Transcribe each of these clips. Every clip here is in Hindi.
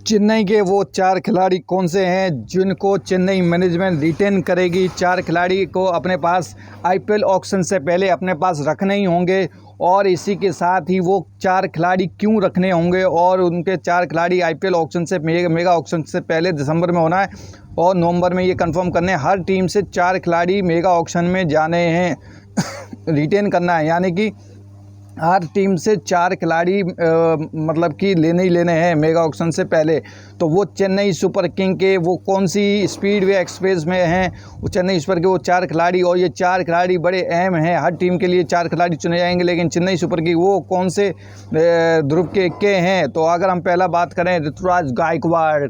चेन्नई के वो 4 खिलाड़ी कौन से हैं जिनको चेन्नई मैनेजमेंट रिटेन करेगी। 4 खिलाड़ी को अपने पास आईपीएल ऑक्शन से पहले अपने पास रखने ही होंगे और इसी के साथ ही वो 4 खिलाड़ी क्यों रखने होंगे और उनके 4 खिलाड़ी आईपीएल ऑक्शन से मेगा ऑक्शन से पहले दिसंबर में होना है और नवंबर में ये कंफर्म करने हैं। हर टीम से 4 खिलाड़ी मेगा ऑक्शन में जाने हैं रिटेन करना है, यानी कि हर टीम से 4 खिलाड़ी मतलब कि लेने ही लेने हैं मेगा ऑक्शन से पहले। तो वो चेन्नई सुपर किंग के वो कौन सी स्पीडवे एक्सप्रेस में हैं, वो चेन्नई सुपर के वो 4 खिलाड़ी, और ये 4 खिलाड़ी बड़े अहम हैं। हर टीम के लिए 4 खिलाड़ी चुने जाएंगे, लेकिन चेन्नई सुपर किंग वो कौन से ध्रुव के हैं। तो अगर हम पहला बात करें ऋतुराज गायकवाड़,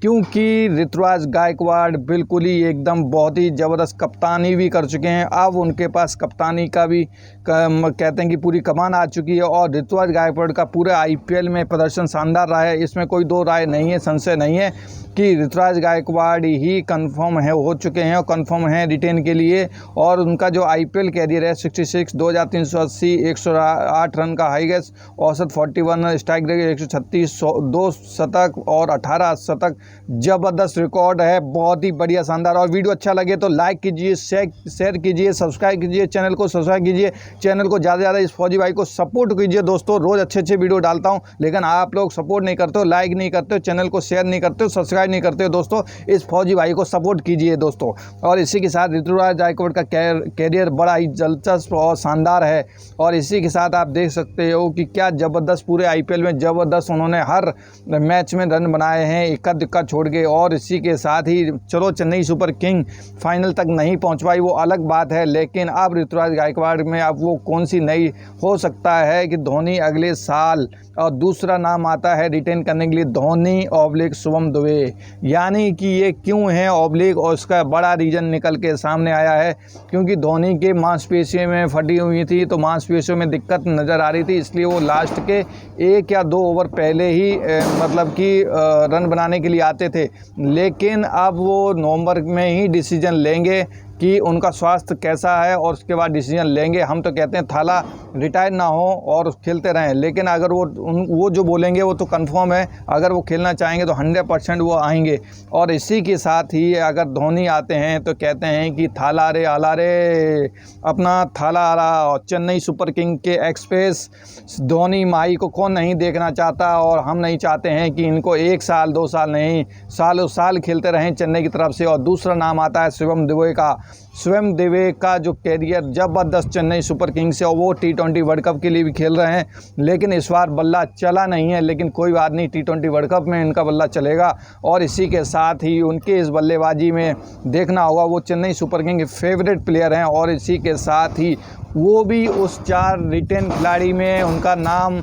क्योंकि ऋतुराज गायकवाड़ बिल्कुल ही एकदम बहुत ही ज़बरदस्त कप्तानी भी कर चुके हैं। अब उनके पास कप्तानी का भी कहते हैं कि पूरी कमान आ चुकी है और ऋतुराज गायकवाड़ का पूरे आईपीएल में प्रदर्शन शानदार रहा है। इसमें कोई दो राय नहीं है, संशय नहीं है कि ऋतुराज गायकवाड़ ही कंफर्म है, हो चुके हैं और कंफर्म हैं रिटेन के लिए। और उनका जो आईपीएल कैरियर है 66, 2380, 108 रन का हाईएस्ट औसत, 41 स्ट्राइक रेट, 136, 2 शतक और 18 शतक, ज़बरदस्त रिकॉर्ड है, बहुत ही बढ़िया शानदार। और वीडियो अच्छा लगे तो लाइक कीजिए, शेयर कीजिए, सब्सक्राइब कीजिए, चैनल को सब्सक्राइब कीजिए, चैनल को ज़्यादा से ज़्यादा इस फौजी भाई को सपोर्ट कीजिए। दोस्तों रोज़ अच्छे वीडियो डालता हूं, लेकिन आप लोग सपोर्ट नहीं करते हो, लाइक नहीं करते हो, चैनल को शेयर नहीं करते हो, सब्सक्राइब नहीं करते हो। दोस्तों इस फौजी भाई को सपोर्ट कीजिए दोस्तों। और इसी के साथ ऋतुराज गायकवाड़ का कैरियर बड़ा ही दिलचस्प और शानदार है। और इसी के साथ आप देख सकते हो कि क्या ज़बरदस्त पूरे आईपीएल में ज़बरदस्त उन्होंने हर मैच में रन बनाए हैं, इक्का दुक्का छोड़ के। और इसी के साथ ही चलो चेन्नई सुपर किंग फाइनल तक नहीं पहुंच पाई, वो अलग बात है, लेकिन अब ऋतुराज गायकवाड़ में अब वो कौन सी नई हो सकता है कि धोनी अगले साल। और दूसरा नाम आता है रिटेन करने के लिए धोनी ऑब्लिक शुभम दुबे, यानी कि ये क्यों है ऑब्लिक, और उसका बड़ा रीज़न निकल के सामने आया है क्योंकि धोनी के मांसपेशियों में फटी हुई थी, तो मांसपेशियों में दिक्कत नज़र आ रही थी, इसलिए वो लास्ट के 1 या 2 ओवर पहले ही मतलब कि रन बनाने के लिए आते थे। लेकिन अब वो नवंबर में ही डिसीजन लेंगे कि उनका स्वास्थ्य कैसा है और उसके बाद डिसीजन लेंगे। हम तो कहते हैं थाला रिटायर ना हो और खेलते रहें, लेकिन अगर वो जो बोलेंगे वो तो कंफर्म है, अगर वो खेलना चाहेंगे तो 100% वो आएंगे। और इसी के साथ ही अगर धोनी आते हैं तो कहते हैं कि थाला रे आला रे, अपना थाला आला। और चेन्नई सुपर किंग के एक्सप्रेस धोनी माही को कौन नहीं देखना चाहता, और हम नहीं चाहते हैं कि इनको 1 साल 2 साल नहीं, सालों साल खेलते रहें चेन्नई की तरफ से। और दूसरा नाम आता है शुभम दुबे का। शुभम दुबे का जो कैरियर ज़बरदस्त चेन्नई सुपर किंग्स से, और वो T20 वर्ल्ड कप के लिए भी खेल रहे हैं, लेकिन इस बार बल्ला चला नहीं है, लेकिन कोई बात नहीं, T20 वर्ल्ड कप में इनका बल्ला चलेगा। और इसी के साथ ही उनके इस बल्लेबाजी में देखना होगा, वो चेन्नई सुपर किंग के फेवरेट प्लेयर हैं। और इसी के साथ ही वो भी उस 4 रिटेन खिलाड़ी में उनका नाम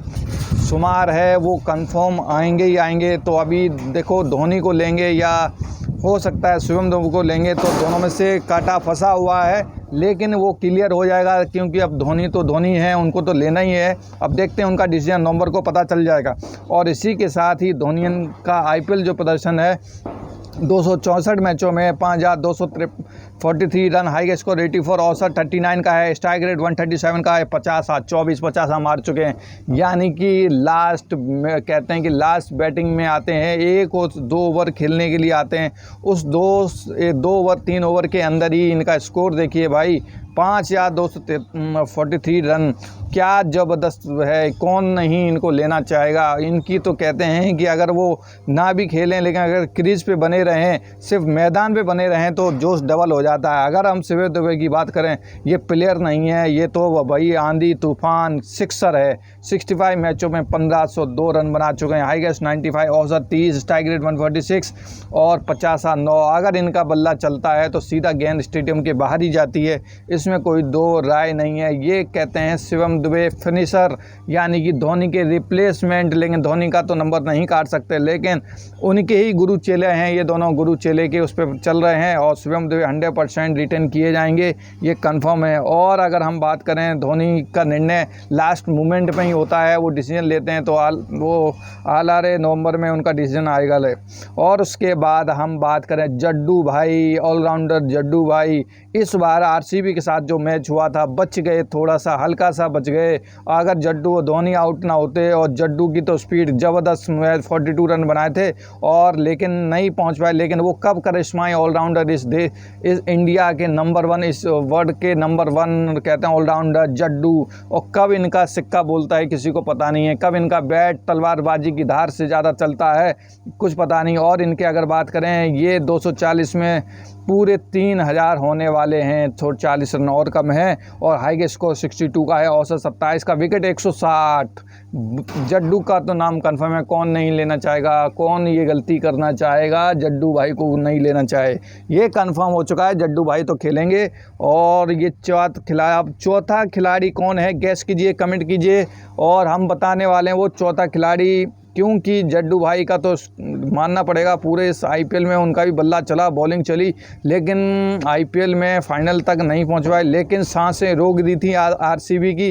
शुमार है, वो कंफर्म आएंगे ही आएंगे। तो अभी देखो धोनी को लेंगे या हो सकता है शुभम दुबे को लेंगे, तो दोनों में से कांटा फंसा हुआ है, लेकिन वो क्लियर हो जाएगा क्योंकि अब धोनी तो धोनी है, उनको तो लेना ही है। अब देखते हैं उनका डिसीजन, नवंबर को पता चल जाएगा। और इसी के साथ ही धोनी का आईपीएल जो प्रदर्शन है 264 मैचों में 5243 रन, हाई स्कोर 84, औसत 39 का है, स्ट्राइक रेट 137 का है, 50 मार चुके हैं। यानी कि लास्ट कहते हैं कि लास्ट बैटिंग में आते हैं, 1 और 2 ओवर खेलने के लिए आते हैं। उस 2 ओवर 3 ओवर के अंदर ही इनका स्कोर देखिए भाई, 5243 रन, क्या ज़बरदस्त है, कौन नहीं इनको लेना चाहेगा। इनकी तो कहते हैं कि अगर वो ना भी खेलें, लेकिन अगर क्रीज पे बने रहें, सिर्फ मैदान पे बने रहें, तो जोश डबल हो जाता है। अगर हम शुभम दुबे की बात करें, ये प्लेयर नहीं है, ये तो भाई आंधी तूफान सिक्सर है। 65 मैचों में 1502 रन बना चुके हैं, हाईएस्ट 95, औसत 30, स्ट्राइक रेट 146 और 50-9। अगर इनका बल्ला चलता है तो सीधा गेंद स्टेडियम के बाहर ही जाती है, इसमें कोई दो राय नहीं है। ये कहते हैं शुभम दुबे फिनिशर, यानी कि धोनी के रिप्लेसमेंट, लेकिन धोनी का तो नंबर नहीं काट सकते, लेकिन उनके ही गुरु चेले हैं, ये दोनों गुरु चेले के उस पर चल रहे हैं। और शुभम दुबे 100% रिटेन किए जाएंगे, ये कंफर्म है। और अगर हम बात करें धोनी का निर्णय लास्ट मोमेंट में ही होता है, वो डिसीजन लेते हैं, तो वो आला रे नवंबर में उनका डिसीजन आएगा ले। और उसके बाद हम बात करें जड्डू भाई, ऑलराउंडर जड्डू भाई, इस बार आरसीबी के साथ साथ जो मैच हुआ था, बच गए, थोड़ा सा हल्का सा बच गए। अगर जड्डू और धोनी आउट ना होते, और जड्डू की तो स्पीड ज़बरदस्त, 42 रन बनाए थे और लेकिन नहीं पहुंच पाए। लेकिन वो कब करिश्माई ऑलराउंडर इस इंडिया के नंबर 1, इस वर्ल्ड के नंबर 1 कहते हैं ऑलराउंडर जड्डू, और कब इनका सिक्का बोलता है किसी को पता नहीं है, कब इनका बैट तलवारबाजी की धार से ज़्यादा चलता है कुछ पता नहीं। और इनके अगर बात करें, ये 240 में पूरे 3000 होने वाले हैं, 40 रन और कम है, और हाई स्कोर 62 का है, औसत 27 का, विकेट 160। जड्डू का तो नाम कन्फर्म है, कौन नहीं लेना चाहेगा, कौन ये गलती करना चाहेगा जड्डू भाई को नहीं लेना चाहे, ये कन्फर्म हो चुका है। जड्डू भाई तो खेलेंगे। और ये चौथा खिलाड़ी कौन है, गैस कीजिए, कमेंट कीजिए, और हम बताने वाले हैं वो चौथा खिलाड़ी। क्योंकि जड्डू भाई का तो मानना पड़ेगा, पूरे इस आईपीएल में उनका भी बल्ला चला, बॉलिंग चली, लेकिन आईपीएल में फाइनल तक नहीं पहुंच पाए। लेकिन सांसें रोक दी थी आरसीबी की,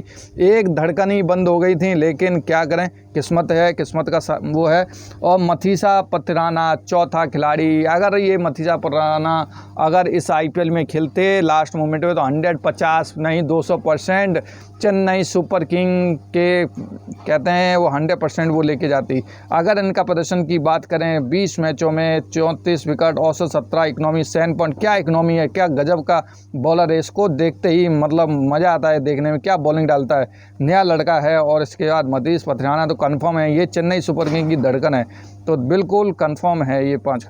एक धड़कन ही बंद हो गई थी। लेकिन क्या करें, किस्मत है, किस्मत का वो है। और मथीसा पथिराना चौथा खिलाड़ी, अगर ये मथीसा पथिराना अगर इस आईपीएल में खेलते लास्ट मोमेंट में, तो 150 नहीं 200% चेन्नई सुपर किंग के कहते हैं वो 100% वो लेके जाती। अगर इनका प्रदर्शन की बात करें, 20 मैचों में 34 विकेट, औसत 17, इकनॉमी 7 पॉइंट। क्या इकनॉमी है, क्या गजब का बॉलर है, इसको देखते ही मतलब मज़ा आता है देखने में, क्या बॉलिंग डालता है, नया लड़का है। और इसके बाद मथीसा पथिराना तो कन्फर्म है, ये चेन्नई सुपर किंग की धड़कन है, तो बिल्कुल कन्फर्म है ये 5।